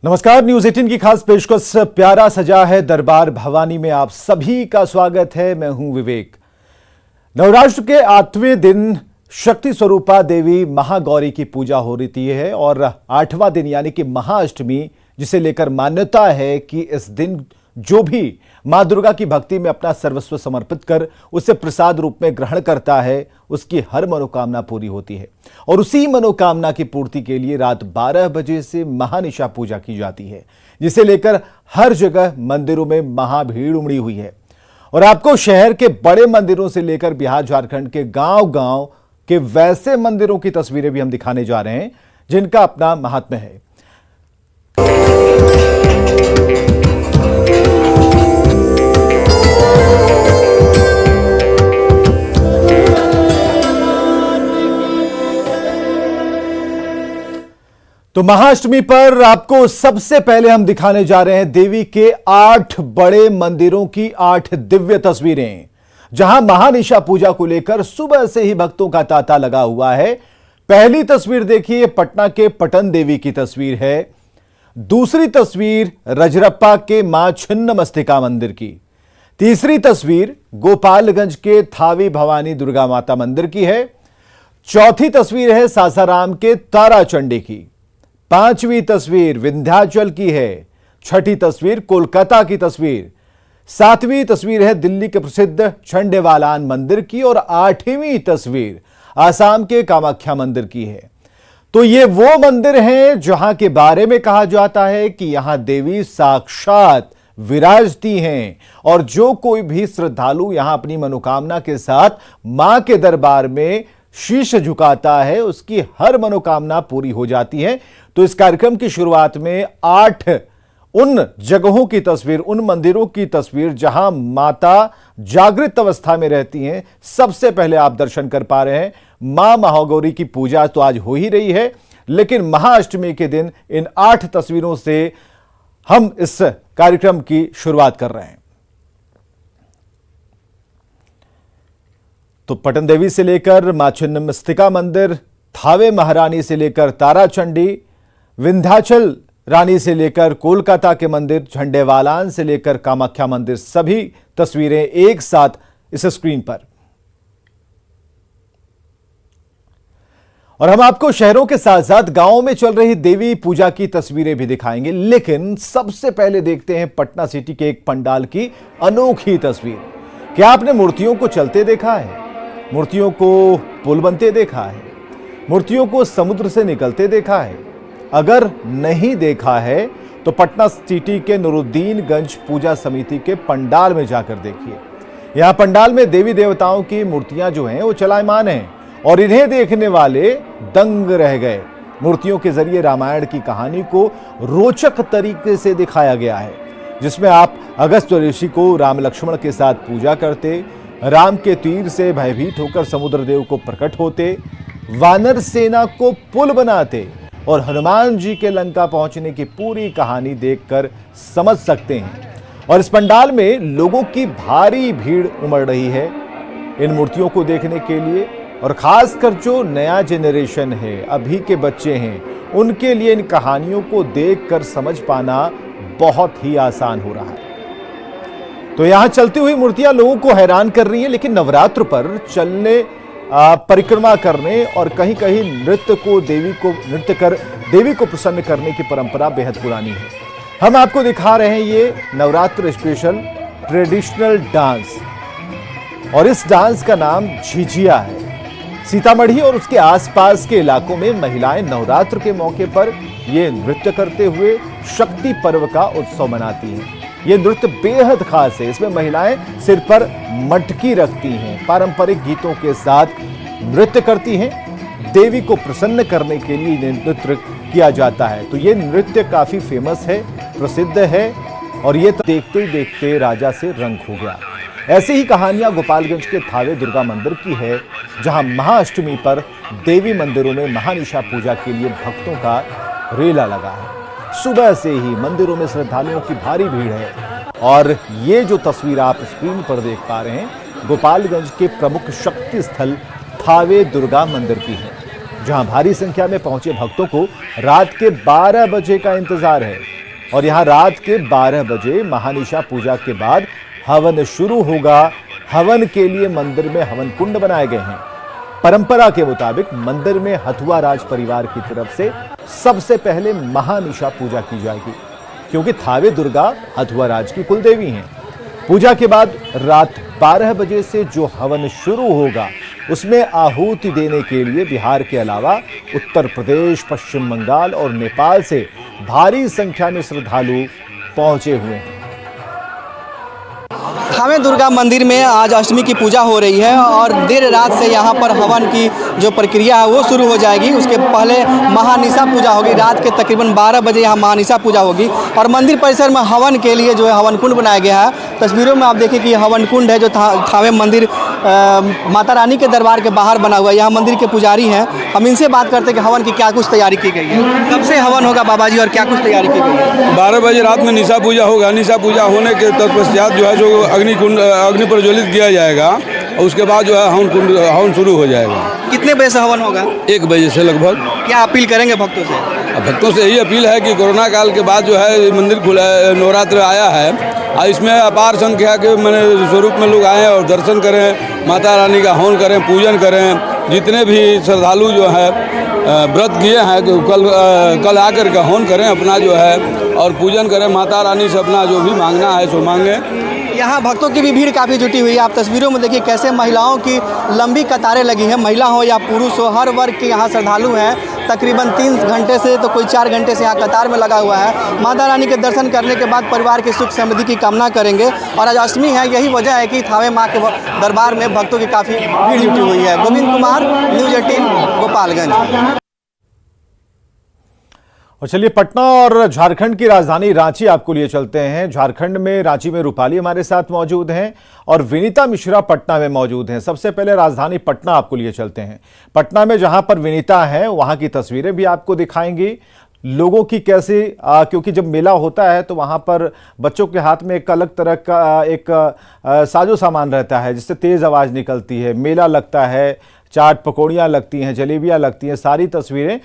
नमस्कार, न्यूज 18 की खास पेशकश प्यारा सजा है दरबार भवानी में आप सभी का स्वागत है। मैं हूं विवेक। नवरात्र के 8वें दिन शक्ति स्वरूपा देवी महागौरी की पूजा हो रही है और 8वां दिन यानी कि महाअष्टमी, जिसे लेकर मान्यता है कि इस दिन जो भी मां दुर्गा की भक्ति में अपना सर्वस्व समर्पित कर उसे प्रसाद रूप में ग्रहण करता है, उसकी हर मनोकामना पूरी होती है। और उसी मनोकामना की पूर्ति के लिए रात 12 बजे से महानिशा पूजा की जाती है, जिसे लेकर हर जगह मंदिरों में महाभीड़ उमड़ी हुई है। और आपको शहर के बड़े मंदिरों से लेकर बिहार झारखंड के गांव-गांव के वैसे मंदिरों की तस्वीरें भी हम दिखाने जा रहे हैं जिनका अपना महात्म्य है। तो महाअष्टमी पर आपको सबसे पहले हम दिखाने जा रहे हैं देवी के 8 बड़े मंदिरों की 8 दिव्य तस्वीरें, जहां महानिशा पूजा को लेकर सुबह से ही भक्तों का तांता लगा हुआ है। पहली तस्वीर देखिए, पटना के पटन देवी की तस्वीर है। दूसरी तस्वीर रजरप्पा के मां छिन्नमस्तिका मंदिर की। तीसरी तस्वीर गोपालगंज के थावी भवानी दुर्गा माता मंदिर की है। चौथी तस्वीर है सासाराम के ताराचंडी की। पांचवी तस्वीर विंध्याचल की है। छठी तस्वीर कोलकाता की तस्वीर। सातवीं तस्वीर है दिल्ली के प्रसिद्ध झंडेवालान मंदिर की और 8वीं तस्वीर आसाम के कामाख्या मंदिर की है। तो ये वो मंदिर हैं जहां के बारे में कहा जाता है कि यहां देवी साक्षात विराजती हैं और जो कोई भी श्रद्धालु यहां अपनी मनोकामना के साथ मां के दरबार में शीश झुकाता है, उसकी हर मनोकामना पूरी हो जाती है। तो इस कार्यक्रम की शुरुआत में 8 उन जगहों की तस्वीर, उन मंदिरों की तस्वीर जहां माता जागृत अवस्था में रहती हैं, सबसे पहले आप दर्शन कर पा रहे हैं। मां महागौरी की पूजा तो आज हो ही रही है, लेकिन महाअष्टमी के दिन इन 8 तस्वीरों से हम इस कार्यक्रम की शुरुआत कर रहे हैं। तो पटन देवी से लेकर मां छिन्नमस्तिका मंदिर, थावे महारानी से लेकर ताराचंडी, विंध्याचल रानी से लेकर कोलकाता के मंदिर, झंडेवालान से लेकर कामाख्या मंदिर, सभी तस्वीरें एक साथ इस स्क्रीन पर। और हम आपको शहरों के साथ साथ गांवों में चल रही देवी पूजा की तस्वीरें भी दिखाएंगे, लेकिन सबसे पहले देखते हैं पटना सिटी के एक पंडाल की अनोखी तस्वीर। क्या आपने मूर्तियों को चलते देखा है? मूर्तियों को पुल बनते देखा है? मूर्तियों को समुद्र से निकलते देखा है? अगर नहीं देखा है तो पटना सिटी के नूरुद्दीनगंज पूजा समिति के पंडाल में जाकर देखिए। यहां पंडाल में देवी देवताओं की मूर्तियां जो हैं वो चलायमान हैं और इन्हें देखने वाले दंग रह गए। मूर्तियों के जरिए रामायण की कहानी को रोचक तरीके से दिखाया गया है, जिसमें आप अगस्त्य ऋषि को राम लक्ष्मण के साथ पूजा करते, राम के तीर से भयभीत होकर समुद्रदेव को प्रकट होते, वानर सेना को पुल बनाते और हनुमान जी के लंका पहुंचने की पूरी कहानी देखकर समझ सकते हैं। और इस पंडाल में लोगों की भारी भीड़ उमड़ रही है इन मूर्तियों को देखने के लिए। और खासकर जो नया जेनरेशन है, अभी के बच्चे हैं, उनके लिए इन कहानियों को देखकर समझ पाना बहुत ही आसान हो रहा है। तो यहां चलती हुई मूर्तियां लोगों को हैरान कर रही हैं, लेकिन नवरात्र पर चलने, परिक्रमा करने और कहीं कहीं नृत्य कर देवी को प्रसन्न करने की परंपरा बेहद पुरानी है। हम आपको दिखा रहे हैं ये नवरात्र स्पेशल ट्रेडिशनल डांस, और इस डांस का नाम झिझिया है। सीतामढ़ी और उसके आसपास के इलाकों में महिलाएं नवरात्र के मौके पर ये नृत्य करते हुए शक्ति पर्व का उत्सव मनाती हैं। ये नृत्य बेहद खास है। इसमें महिलाएं सिर पर मटकी रखती हैं, पारंपरिक गीतों के साथ नृत्य करती हैं। देवी को प्रसन्न करने के लिए नृत्य किया जाता है। तो ये नृत्य काफी फेमस है, प्रसिद्ध है, और ये देखते ही देखते राजा से रंग हो गया। ऐसी ही कहानियां गोपालगंज के थावे दुर्गा मंदिर की है, जहां महाअष्टमी पर देवी मंदिरों में महानिशा पूजा के लिए भक्तों का रेला लगा है। सुबह से ही मंदिरों में श्रद्धालुओं की भारी भीड़ है। और ये जो तस्वीर आप स्क्रीन पर देख पा रहे हैं, गोपालगंज के प्रमुख शक्ति स्थल थावे दुर्गा मंदिर की है, जहां भारी संख्या में पहुंचे भक्तों को रात के 12 बजे का इंतजार है। और यहां रात के 12 बजे महानिशा पूजा के बाद हवन शुरू होगा। हवन के लिए मंदिर में हवन कुंड बनाए गए हैं। परंपरा के मुताबिक मंदिर में हथुआ राज परिवार की तरफ से सबसे पहले महानिशा पूजा की जाएगी, क्योंकि थावे दुर्गा हथुआ राज की कुलदेवी हैं। पूजा के बाद रात 12 बजे से जो हवन शुरू होगा उसमें आहुति देने के लिए बिहार के अलावा उत्तर प्रदेश, पश्चिम बंगाल और नेपाल से भारी संख्या में श्रद्धालु पहुंचे हुए हैं। थावे दुर्गा मंदिर में आज अष्टमी की पूजा हो रही है और देर रात से यहाँ पर हवन की जो प्रक्रिया है वो शुरू हो जाएगी। उसके पहले महानिशा पूजा होगी। रात के तकरीबन 12 बजे यहाँ महानिशा पूजा होगी और मंदिर परिसर में हवन के लिए जो है हवन कुंड बनाया गया है। तस्वीरों में आप देखिए कि हवन कुंड है जो थावे मंदिर माता रानी के दरबार के बाहर बना हुआ है। यहाँ मंदिर के पुजारी हैं, हम इनसे बात करते हैं कि हवन की क्या कुछ तैयारी की गई है। कब से हवन होगा बाबा जी और क्या कुछ तैयारी की गई है? 12 बजे रात में निशा पूजा होगा। निशा पूजा होने के तत्पश्चात जो है जो अग्नि प्रज्वलित किया जाएगा और उसके बाद जो है हवन शुरू हो जाएगा। कितने बजे से हवन होगा? 1 बजे से लगभग। क्या अपील करेंगे भक्तों से? भक्तों से यही अपील है कि कोरोना काल के बाद जो है मंदिर खुला, नवरात्र आया है और इसमें अपार संख्या के मैंने स्वरूप में लोग आए और दर्शन करें, माता रानी का हवन करें, पूजन करें। जितने भी श्रद्धालु जो है व्रत किए हैं तो कल आकर के हवन करें अपना जो है और पूजन करें, माता रानी से अपना जो भी मांगना है सो मांगे। यहाँ भक्तों की भी भीड़ काफ़ी जुटी हुई है। आप तस्वीरों में देखिए कैसे महिलाओं की लंबी कतारें लगी हैं। महिला हो या पुरुष हो, हर वर्ग के यहाँ श्रद्धालु हैं। तकरीबन 3 घंटे से तो कोई 4 घंटे से यहाँ कतार में लगा हुआ है। माता रानी के दर्शन करने के बाद परिवार की सुख समृद्धि की कामना करेंगे। और आज अष्टमी है, यही वजह है कि थावे माँ के दरबार में भक्तों की काफ़ी भीड़ जुटी हुई है। गोविंद कुमार, न्यूज़ 18, गोपालगंज। और चलिए पटना और झारखंड की राजधानी रांची आपको लिए चलते हैं। झारखंड में रांची में रूपाली हमारे साथ मौजूद हैं और विनीता मिश्रा पटना में मौजूद हैं। सबसे पहले राजधानी पटना आपको लिए चलते हैं। पटना में जहां पर विनीता है वहां की तस्वीरें भी आपको दिखाएंगी। लोगों की कैसे क्योंकि जब मेला होता है तो वहां पर बच्चों के हाथ में एक अलग तरह का एक साजो सामान रहता है जिससे तेज आवाज निकलती है। मेला लगता है, चाट पकौड़ियाँ लगती हैं, जलेबियाँ लगती हैं। सारी तस्वीरें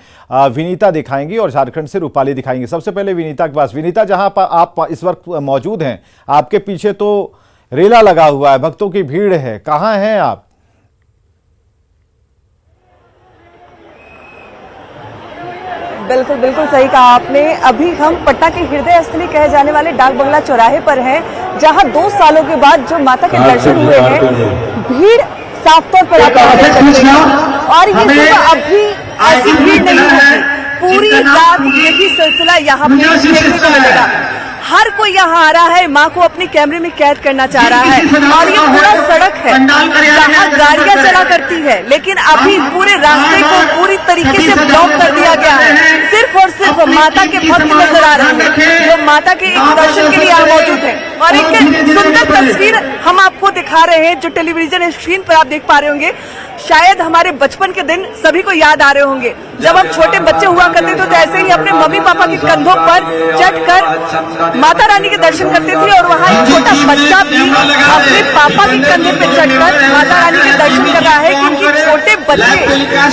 विनीता दिखाएंगी और झारखंड से रूपाली दिखाएंगी। सबसे पहले विनीता के पास। विनीता, जहां पर आप इस वक्त मौजूद हैं, आपके पीछे तो रेला लगा हुआ है, भक्तों की भीड़ है, कहाँ हैं आप? बिल्कुल बिल्कुल सही कहा आपने। अभी हम पटना के हृदय स्थली कहे जाने वाले डाक बंगला चौराहे पर हैं, जहां 2 सालों के बाद जो माता के दर्शन हुए हैं, भीड़ साफ तौर पर और ये सुबह अभी ऐसी भीड़ नहीं होगी। पूरी रात यही सिलसिला यहाँ पे देखने को मिलेगा। हर कोई यहाँ आ रहा है, माँ को अपने कैमरे में कैद करना चाह रहा है। और ये पूरा सड़क है जहाँ गाड़ियाँ चला करती है, लेकिन अभी पूरे रास्ते को पूरी तरीके से ब्लॉक कर दिया गया है। सिर्फ और सिर्फ माता के भक्त नजर आ रहे हैं जो माता के दर्शन के लिए यहाँ मौजूद है। और एक सुंदर तस्वीर हम आपको दिखा रहे हैं जो टेलीविजन स्क्रीन पर आप देख पा रहे होंगे। शायद हमारे बचपन के दिन सभी को याद आ रहे होंगे, जब हम छोटे बच्चे हुआ करते थे तो ऐसे ही अपने मम्मी पापा के कंधों पर चढ़कर माता रानी के दर्शन करते थे। और वहाँ एक छोटा बच्चा भी अपने पापा के कंधे पे चढ़कर माता रानी के दर्शन कर रहा है, क्योंकि छोटे बच्चे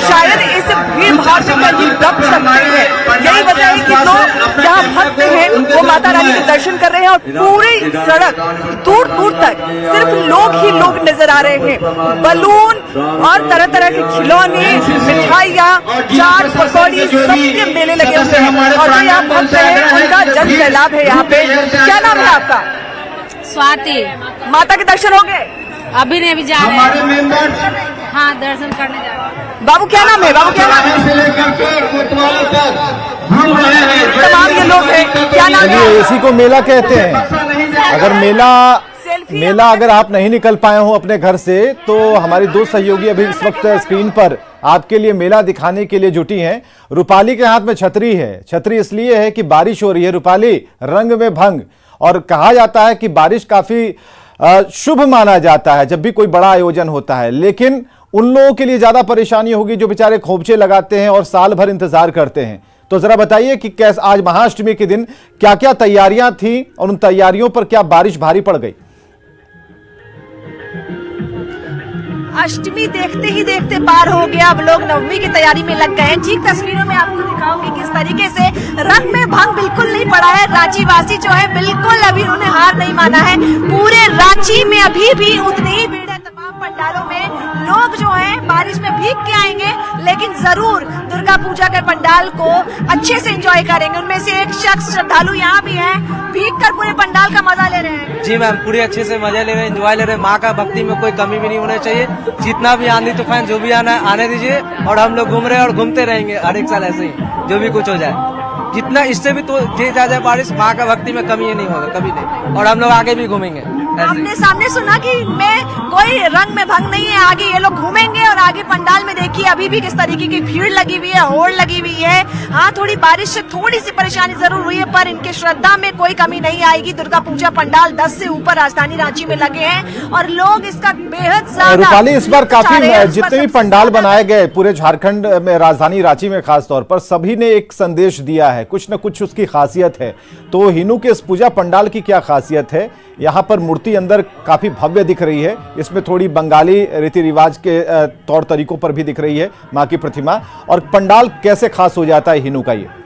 शायद इस भीड़ भाड़ में कहीं दब सकते हैं। यही वजह है कि जो यहाँ भक्त हैं वो माता रानी के दर्शन कर रहे हैं और पूरी सड़क दूर दूर तक सिर्फ लोग ही लोग नजर आ रहे हैं। बलून और तरह तरह के खिलौने, मिठाइयाँ, चाट पकौड़ी, सबके मेले लगे हुए हैं। और जो यहाँ भक्त हैं उनका जन सैलाब है यहाँ पे। क्या नाम है आपका? स्वाति। माता के दर्शन हो गए? अभी नहीं, अभी जा रहे हैं। हाँ, दर्शन करने जा रहे हैं। बाबू क्या नाम है? बाबू क्या नाम है? तमाम ये लोग हैं, क्या नाम है? इसी को मेला कहते हैं। अगर मेला अगर आप नहीं निकल पाए हो अपने घर से तो हमारी 2 सहयोगी अभी इस वक्त स्क्रीन पर आपके लिए मेला दिखाने के लिए जुटी हैं। रूपाली के हाथ में छतरी है। छतरी इसलिए है कि बारिश हो रही है। रूपाली, रंग में भंग। और कहा जाता है कि बारिश काफी शुभ माना जाता है जब भी कोई बड़ा आयोजन होता है, लेकिन उन लोगों के लिए ज्यादा परेशानी होगी जो बेचारे खोपचे लगाते हैं और साल भर इंतजार करते हैं। तो जरा बताइए कि कैसे आज महाअष्टमी के दिन क्या क्या तैयारियां थी और उन तैयारियों पर क्या बारिश भारी पड़ गई? अष्टमी देखते ही देखते पार हो गया, अब लोग नवमी की तैयारी में लग गए हैं। ठीक तस्वीरों में आपको दिखाऊंगी किस तरीके से रंग में भंग बिल्कुल नहीं पड़ा है। रांची वासी जो है बिल्कुल अभी उन्होंने हार नहीं माना है। पूरे रांची में अभी भी उतनी ही भीड़ है। तमाम पंडालों में लोग जो है बारिश में भीग के आएंगे, लेकिन जरूर दुर्गा पूजा के पंडाल को अच्छे से एंजॉय करेंगे। उनमें से एक शख्स श्रद्धालु यहाँ भी है, भीग कर पूरे पंडाल का मजा ले रहे हैं। जी मैम, पूरे अच्छे से मजा ले रहे हैं, एंजॉय ले रहे हैं। माँ का भक्ति में कोई कमी भी नहीं होना चाहिए। जितना भी आंधी तूफान जो भी आना है आने दीजिए, और हम लोग घूम रहे हैं और घूमते रहेंगे हर एक साल ऐसे ही, जो भी कुछ हो जाए। जितना इससे भी तो तेज आ जाए बारिश, माँ का भक्ति में कमी नहीं होगा कभी नहीं, और हम लोग आगे भी घूमेंगे। आपने सामने सुना कि मैं कोई रंग में भंग नहीं है, आगे ये लोग घूमेंगे। और आगे पंडाल में देखिए अभी भी किस तरीके की भीड़ लगी हुई है, होड़ लगी हुई है। हाँ, थोड़ी बारिश से थोड़ी सी परेशानी जरूर हुई है, पर इनके श्रद्धा में कोई कमी नहीं आएगी। दुर्गा पूजा पंडाल 10 से ऊपर राजधानी रांची में लगे हैं और लोग इसका बेहद ज्यादा। रूपाली, इस बार काफी जितने भी पंडाल बनाए गए पूरे झारखंड में, राजधानी रांची में खास तौर पर, सभी ने एक संदेश दिया है, कुछ न कुछ उसकी खासियत है। तो हिनू के इस पूजा पंडाल की क्या खासियत है? यहाँ पर मूर्ति अंदर काफी भव्य दिख रही है, इसमें थोड़ी बंगाली रीति रिवाज के तौर तरीकों पर भी दिख रही है माँ की प्रतिमा। और पंडाल कैसे खास हो जाता है हिनू का? ये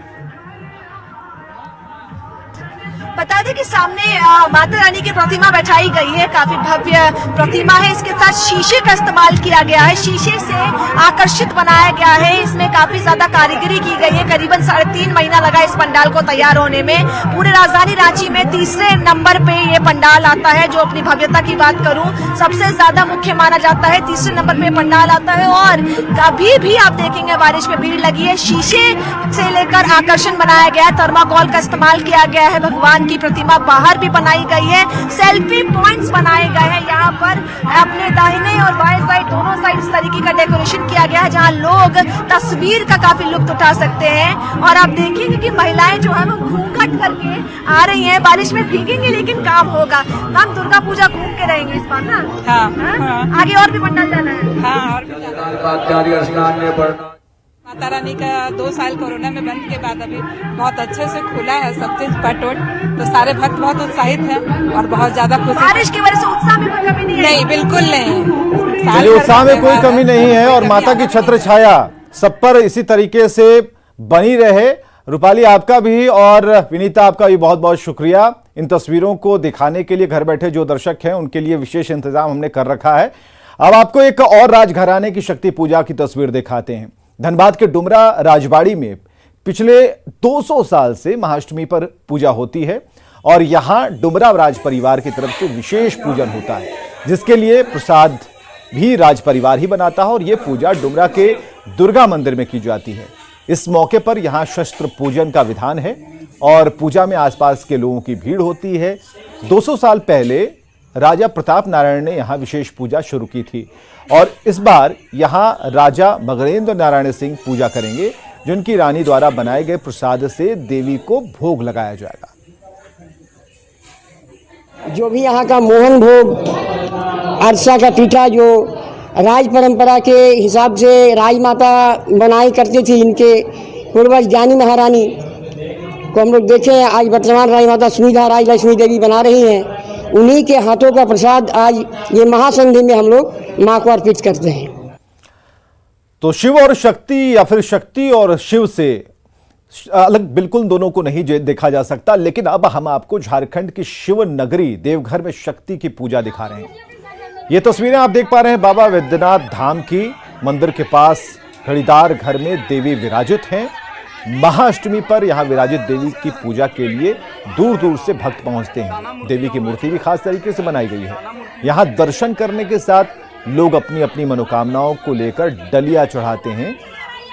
बता दें कि सामने माता रानी की प्रतिमा बैठाई गई है, काफी भव्य प्रतिमा है। इसके साथ शीशे का इस्तेमाल किया गया है, शीशे से आकर्षित बनाया गया है। इसमें काफी ज्यादा कारीगरी की गई है। करीबन 3.5 महीना लगा इस पंडाल को तैयार होने में। पूरे राजधानी रांची में तीसरे नंबर पे ये पंडाल आता है। जो अपनी भव्यता की बात करूं, सबसे ज्यादा मुख्य माना जाता है, तीसरे नंबर पे पंडाल आता है। और कभी भी आप देखेंगे बारिश में भीड़ लगी है। शीशे से लेकर आकर्षण बनाया गया है, थर्माकोल का इस्तेमाल किया गया है। भगवान की प्रतिमा बाहर भी बनाई गई है, सेल्फी पॉइंट्स बनाए गए हैं। यहाँ पर अपने दाहिने और बाएं साइड दोनों साइड इस तरीके का डेकोरेशन किया गया है, जहाँ लोग तस्वीर का काफी लुत्फ उठा सकते हैं। और आप देखेंगे कि महिलाएं जो है वो घूंघट करके आ रही हैं, बारिश में भीगेंगी लेकिन काम होगा। हम दुर्गा पूजा घूम के रहेंगे इस बार ना। हाँ। आगे और भी पंडाल जाना है। हाँ, और भी जाना। माता रानी का 2 साल कोरोना में बंद के बाद अभी बहुत अच्छे से खुला है सब चीज पटोट, तो सारे भक्त बहुत उत्साहित हैं और बहुत ज्यादा खुश। बारिश की वजह से उत्साह में कोई कमी नहीं है? नहीं, बिल्कुल नहीं, उत्साह में कोई कमी नहीं है। और माता की छत्र छाया सब पर इसी तरीके से बनी रहे। रूपाली, आपका भी और विनीता आपका भी बहुत बहुत शुक्रिया। इन तस्वीरों को दिखाने के लिए घर बैठे जो दर्शक हैं उनके लिए विशेष इंतजाम हमने कर रखा है। अब आपको एक और राजघराने की शक्ति पूजा की तस्वीर दिखाते हैं। धनबाद के डुमरा राजबाड़ी में पिछले 200 साल से महाअष्टमी पर पूजा होती है और यहां डुमरा राज परिवार की तरफ से विशेष पूजन होता है, जिसके लिए प्रसाद भी राज परिवार ही बनाता है। और यह पूजा डुमरा के दुर्गा मंदिर में की जाती है। इस मौके पर यहां शस्त्र पूजन का विधान है और पूजा में आसपास के लोगों की भीड़ होती है। 200 साल पहले राजा प्रताप नारायण ने यहां विशेष पूजा शुरू की थी और इस बार यहां राजा मगरेंद्र नारायण सिंह पूजा करेंगे, जिनकी रानी द्वारा बनाए गए प्रसाद से देवी को भोग लगाया जाएगा। जो भी यहाँ का मोहन भोग, अरसा का पीठा, जो राज परंपरा के हिसाब से राजमाता बनाई करती थी, इनके पूर्वज ज्ञानी महारानी को हम लोग देखें। आज वर्तमान राजमाता सुनिधा राज लक्ष्मी देवी बना रही हैं। उन्हीं के हाथों का प्रसाद आज ये महासंधि में हम लोग मां को अर्पित करते हैं। तो शिव और शक्ति या फिर शक्ति और शिव से अलग बिल्कुल दोनों को नहीं देखा जा सकता। लेकिन अब हम आपको झारखंड की शिव नगरी देवघर में शक्ति की पूजा दिखा रहे हैं। ये तस्वीरें आप देख पा रहे हैं बाबा वैद्यनाथ धाम की। मंदिर के पास घड़ीदार घर में देवी विराजित हैं। महाअष्टमी पर यहां विराजित देवी की पूजा के लिए दूर दूर से भक्त पहुंचते हैं। देवी की मूर्ति भी खास तरीके से बनाई गई है। यहां दर्शन करने के साथ लोग अपनी अपनी मनोकामनाओं को लेकर डलिया चढ़ाते हैं।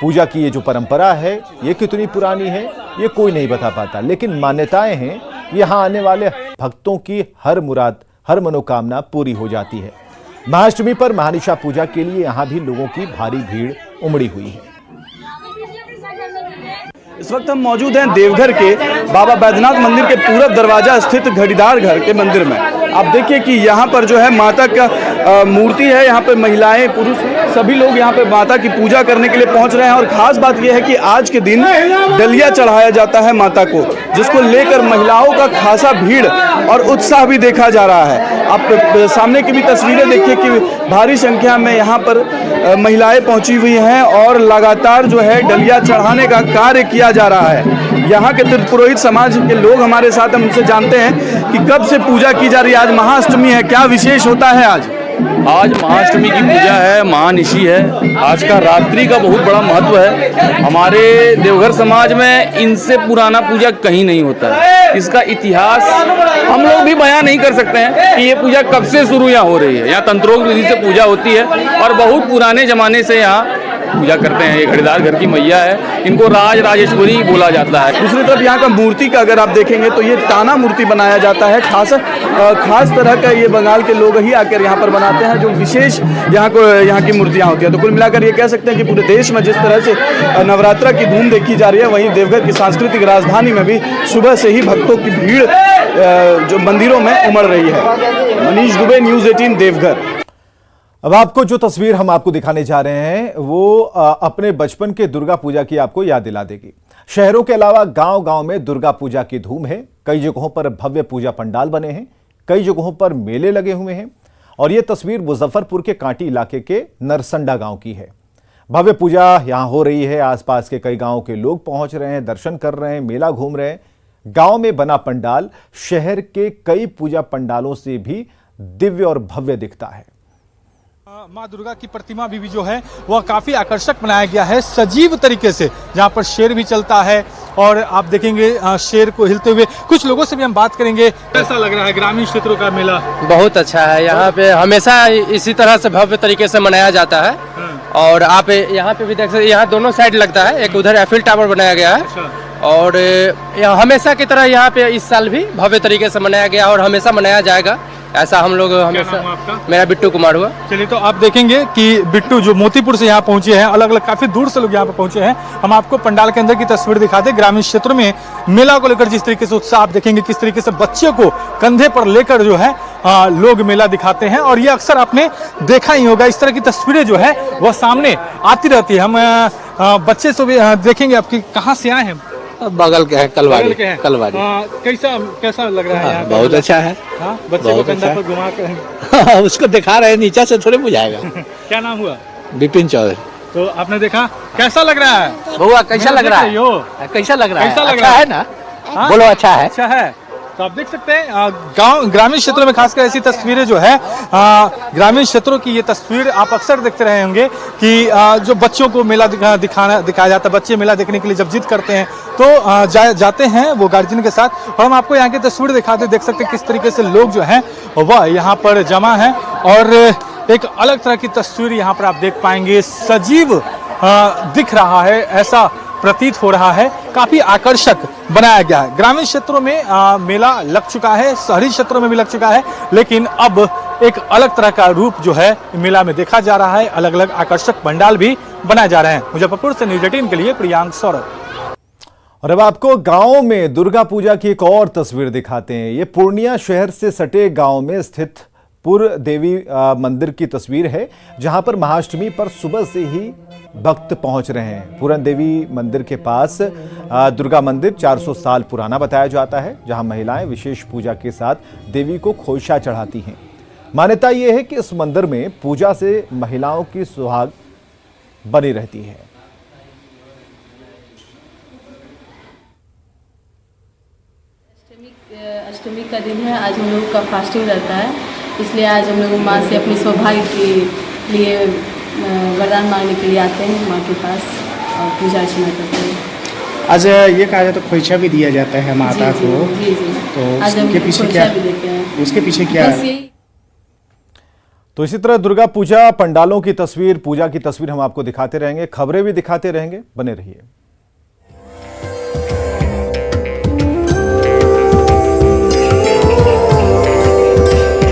पूजा की ये जो परंपरा है ये कितनी पुरानी है ये कोई नहीं बता पाता, लेकिन मान्यताएं हैं कि यहां आने वाले भक्तों की हर मुराद, हर मनोकामना पूरी हो जाती है। महाअष्टमी पर महानिशा पूजा के लिए यहां भी लोगों की भारी भीड़ उमड़ी हुई है। इस वक्त हम मौजूद हैं देवघर के बाबा बैद्यनाथ मंदिर के पूरब दरवाजा स्थित घड़ीदार घर के मंदिर में। आप देखिए कि यहाँ पर जो है माता का मूर्ति है। यहाँ पर महिलाएं, पुरुष सभी लोग यहाँ पे माता की पूजा करने के लिए पहुँच रहे हैं। और ख़ास बात यह है कि आज के दिन डलिया चढ़ाया जाता है माता को, जिसको लेकर महिलाओं का खासा भीड़ और उत्साह भी देखा जा रहा है। आप सामने की भी तस्वीरें देखिए कि भारी संख्या में यहाँ पर महिलाएं पहुँची हुई हैं और लगातार जो है डलिया चढ़ाने का कार्य किया जा रहा है। यहाँ के पुरोहित समाज के लोग हमारे साथ, हम उनसे जानते हैं कि कब से पूजा की जा रही है। आज महाअष्टमी है, क्या विशेष होता है आज? आज महाअष्टमी की पूजा है, महानिशी है। आज का रात्रि का बहुत बड़ा महत्व है। हमारे देवघर समाज में इनसे पुराना पूजा कहीं नहीं होता है। इसका इतिहास हम लोग भी बयां नहीं कर सकते हैं कि ये पूजा कब से शुरू यहाँ हो रही है। यहाँ तंत्रोक्त विधि से पूजा होती है और बहुत पुराने जमाने से यहाँ पूजा करते हैं। ये घड़ीदार घर की मैया है, इनको राज राजेश्वरी बोला जाता है। दूसरी तरफ यहाँ का मूर्ति का अगर आप देखेंगे तो ये ताना मूर्ति बनाया जाता है। खास तरह का ये बंगाल के लोग ही आकर यहाँ पर बनाते हैं, जो विशेष यहाँ की मूर्तियाँ होती हैं। तो कुल मिलाकर ये कह सकते हैं कि पूरे देश में जिस तरह से नवरात्रा की धूम देखी जा रही है, वहीं देवघर की सांस्कृतिक राजधानी में भी सुबह से ही भक्तों की भीड़ जो मंदिरों में उमड़ रही है। मनीष दुबे, न्यूज़ 18 देवघर। अब आपको जो तस्वीर हम आपको दिखाने जा रहे हैं वो अपने बचपन के दुर्गा पूजा की आपको याद दिला देगी। शहरों के अलावा गांव-गांव में दुर्गा पूजा की धूम है। कई जगहों पर भव्य पूजा पंडाल बने हैं, कई जगहों पर मेले लगे हुए हैं। और यह तस्वीर मुजफ्फरपुर के कांटी इलाके के नरसंडा गांव की है। भव्य पूजा यहां हो रही है। आसपास के कई गांवों के लोग पहुंच रहे हैं, दर्शन कर रहे हैं, मेला घूम रहे हैं। गांव में बना पंडाल शहर के कई पूजा पंडालों से भी दिव्य और भव्य दिखता है। माँ दुर्गा की प्रतिमा भी जो है वह काफी आकर्षक बनाया गया है, सजीव तरीके से, जहाँ पर शेर भी चलता है। और आप देखेंगे शेर को हिलते हुए। कुछ लोगों से भी हम बात करेंगे। कैसा लग रहा है ग्रामीण क्षेत्रों का मेला? बहुत अच्छा है। यहाँ पे हमेशा इसी तरह से भव्य तरीके से मनाया जाता है। और आप यहाँ पे भी देख सकते, यहाँ दोनों साइड लगता है। एक उधर एफिल टावर बनाया गया है और हमेशा की तरह यहाँ पे इस साल भी भव्य तरीके से मनाया गया और हमेशा मनाया जाएगा। ऐसा हम लोग हमेशा। मेरा बिट्टू कुमार हुआ। चलिए, तो आप देखेंगे कि बिट्टू जो मोतीपुर से यहाँ पहुंचे हैं, अलग अलग काफी दूर से लोग यहाँ पर पहुंचे हैं। हम आपको पंडाल के अंदर की तस्वीर दिखाते हैं। ग्रामीण क्षेत्रों में मेला को लेकर जिस तरीके से उत्साह आप देखेंगे, किस तरीके से बच्चे को कंधे पर लेकर जो है लोग मेला दिखाते हैं। और ये अक्सर आपने देखा ही होगा, इस तरह की तस्वीरें जो है वह सामने आती रहती है। हम बच्चे से भी देखेंगे। आपकी कहाँ से आए हैं? बगल के है, कलवाड़ी। कैसा लग रहा है? बहुत अच्छा है। बच्चे को कंधा पर घुमा कर उसको दिखा रहे हैं, नीचे से थोड़े बुझाएगा। क्या नाम हुआ? विपिन चौधरी। तो आपने देखा, कैसा लग रहा है? बहुआ कैसा लग रहा है? कैसा लग रहा है? अच्छा है ना? बोलो अच्छा है। अच्छा है। तो आप देख सकते हैं गांव ग्रामीण क्षेत्रों में खासकर ऐसी तस्वीरें जो है ग्रामीण क्षेत्रों की ये तस्वीर आप अक्सर देखते रहे होंगे कि जो बच्चों को मेला दिखाया जाता है। बच्चे मेला देखने के लिए जब जिद करते हैं तो जाते हैं वो गार्जियन के साथ। और हम आपको यहाँ की तस्वीर दिखाते देख सकते हैं किस तरीके से लोग जो हैं वह यहाँ पर जमा है। और एक अलग तरह की तस्वीर यहाँ पर आप देख पाएंगे, सजीव दिख रहा है, ऐसा प्रतीत हो रहा है। काफी आकर्षक बनाया गया है। ग्रामीण क्षेत्रों में मेला लग चुका है, शहरी क्षेत्रों में भी लग चुका है, लेकिन अब एक अलग तरह का रूप जो है मेला में देखा जा रहा है। अलग अलग आकर्षक पंडाल भी बनाए जा रहे हैं। मुजफ्फरपुर से न्यूज़ 18 के लिए प्रियांक सौरभ। और अब आपको गांव में दुर्गा पूजा की एक और तस्वीर दिखाते हैं। ये पूर्णिया शहर से सटे गांव में स्थित पुर देवी मंदिर की तस्वीर है, जहां पर महाअष्टमी पर सुबह से ही भक्त पहुंच रहे हैं। पूरन देवी मंदिर के पास दुर्गा मंदिर 400 साल पुराना बताया जाता है, जहां महिलाएं विशेष पूजा के साथ देवी को खोइछा चढ़ाती हैं। मान्यता यह है कि इस मंदिर में पूजा से महिलाओं की सुहाग बनी रहती है। अष्टमी का दिन है, आज हम लोग का फास्टिंग रहता है, इसलिए आज हम लोग माँ से अपनी सौभाग्य के लिए वरदान मांगने के लिए आते हैं माँ के पास और पूजा अर्चना करते हैं। आज ये कहा जाए तो खोइछा भी दिया जाता है माता को। जी। तो आज हम खोइछा भी देते हैं। उसके पीछे क्या है? तो इसी तरह दुर्गा पूजा पंडालों की तस्वीर, पूजा की तस्वीर हम आपको दिखाते रहेंगे, खबरें भी दिखाते रहेंगे। बने रहिए।